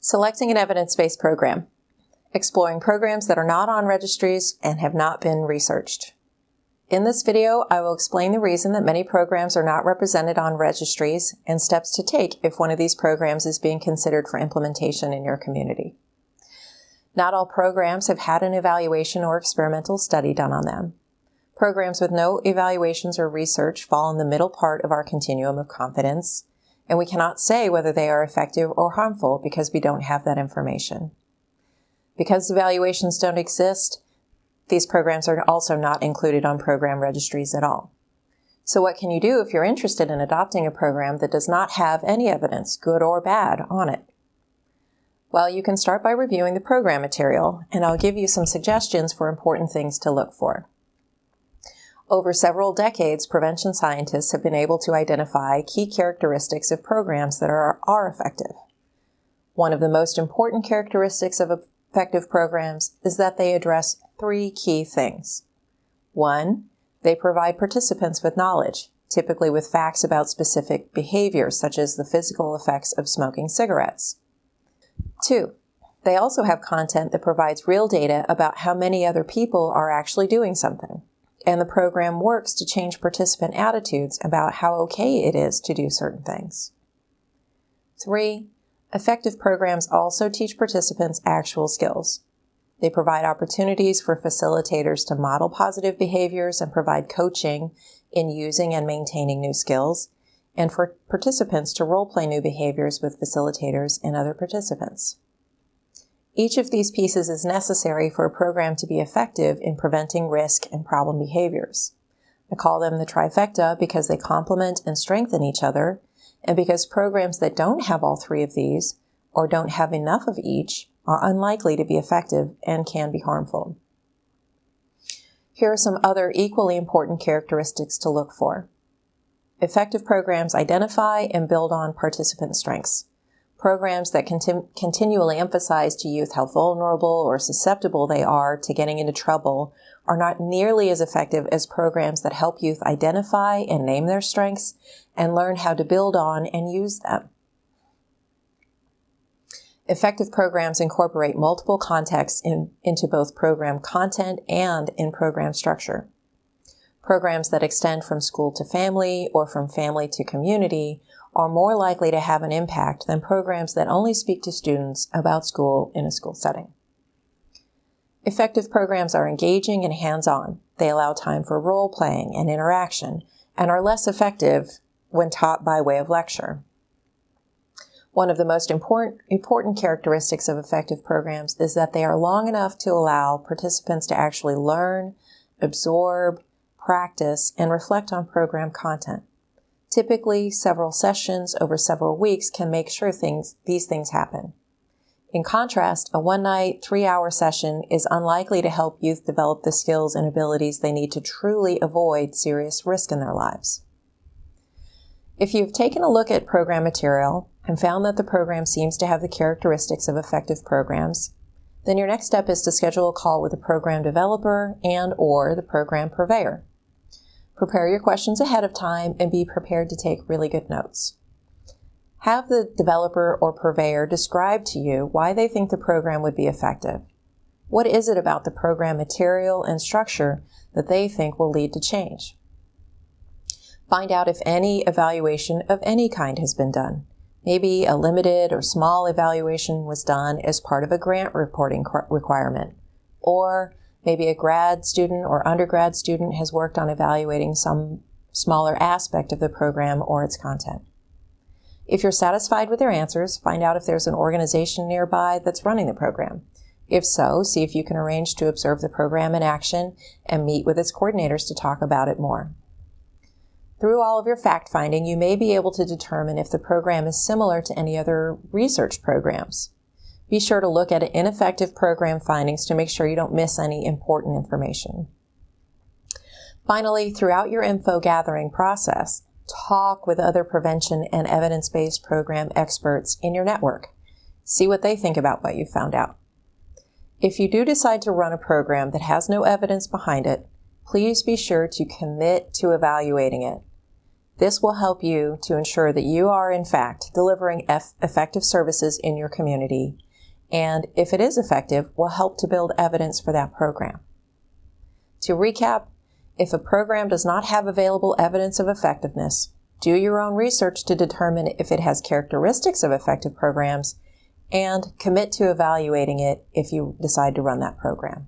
Selecting an evidence-based program. Exploring programs that are not on registries and have not been researched. In this video, I will explain the reason that many programs are not represented on registries and steps to take if one of these programs is being considered for implementation in your community. Not all programs have had an evaluation or experimental study done on them. Programs with no evaluations or research fall in the middle part of our continuum of confidence, and we cannot say whether they are effective or harmful because we don't have that information. Because evaluations don't exist, these programs are also not included on program registries at all. So what can you do if you're interested in adopting a program that does not have any evidence, good or bad, on it? Well, you can start by reviewing the program material, and I'll give you some suggestions for important things to look for. Over several decades, prevention scientists have been able to identify key characteristics of programs that are effective. One of the most important characteristics of effective programs is that they address three key things. 1, they provide participants with knowledge, typically with facts about specific behaviors, such as the physical effects of smoking cigarettes. 2, they also have content that provides real data about how many other people are actually doing something, and the program works to change participant attitudes about how okay it is to do certain things. 3, effective programs also teach participants actual skills. They provide opportunities for facilitators to model positive behaviors and provide coaching in using and maintaining new skills, and for participants to role-play new behaviors with facilitators and other participants. Each of these pieces is necessary for a program to be effective in preventing risk and problem behaviors. I call them the trifecta because they complement and strengthen each other, and because programs that don't have all three of these, or don't have enough of each, are unlikely to be effective and can be harmful. Here are some other equally important characteristics to look for. Effective programs identify and build on participant strengths. Programs that continually emphasize to youth how vulnerable or susceptible they are to getting into trouble are not nearly as effective as programs that help youth identify and name their strengths and learn how to build on and use them. Effective programs incorporate multiple contexts into both program content and in program structure. Programs that extend from school to family or from family to community are more likely to have an impact than programs that only speak to students about school in a school setting. Effective programs are engaging and hands-on. They allow time for role-playing and interaction and are less effective when taught by way of lecture. One of the most important characteristics of effective programs is that they are long enough to allow participants to actually learn, absorb, practice, and reflect on program content. Typically, several sessions over several weeks can make sure these things happen. In contrast, a one-night, 3-hour session is unlikely to help youth develop the skills and abilities they need to truly avoid serious risk in their lives. If you've taken a look at program material and found that the program seems to have the characteristics of effective programs, then your next step is to schedule a call with the program developer and/or the program purveyor. Prepare your questions ahead of time and be prepared to take really good notes. Have the developer or purveyor describe to you why they think the program would be effective. What is it about the program material and structure that they think will lead to change? Find out if any evaluation of any kind has been done. Maybe a limited or small evaluation was done as part of a grant reporting requirement, or maybe a grad student or undergrad student has worked on evaluating some smaller aspect of the program or its content. If you're satisfied with your answers, find out if there's an organization nearby that's running the program. If so, see if you can arrange to observe the program in action and meet with its coordinators to talk about it more. Through all of your fact-finding, you may be able to determine if the program is similar to any other research programs. Be sure to look at ineffective program findings to make sure you don't miss any important information. Finally, throughout your info gathering process, talk with other prevention and evidence-based program experts in your network. See what they think about what you found out. If you do decide to run a program that has no evidence behind it, please be sure to commit to evaluating it. This will help you to ensure that you are, in fact, delivering effective services in your community, and if it is effective, will help to build evidence for that program. To recap, if a program does not have available evidence of effectiveness, do your own research to determine if it has characteristics of effective programs, and commit to evaluating it if you decide to run that program.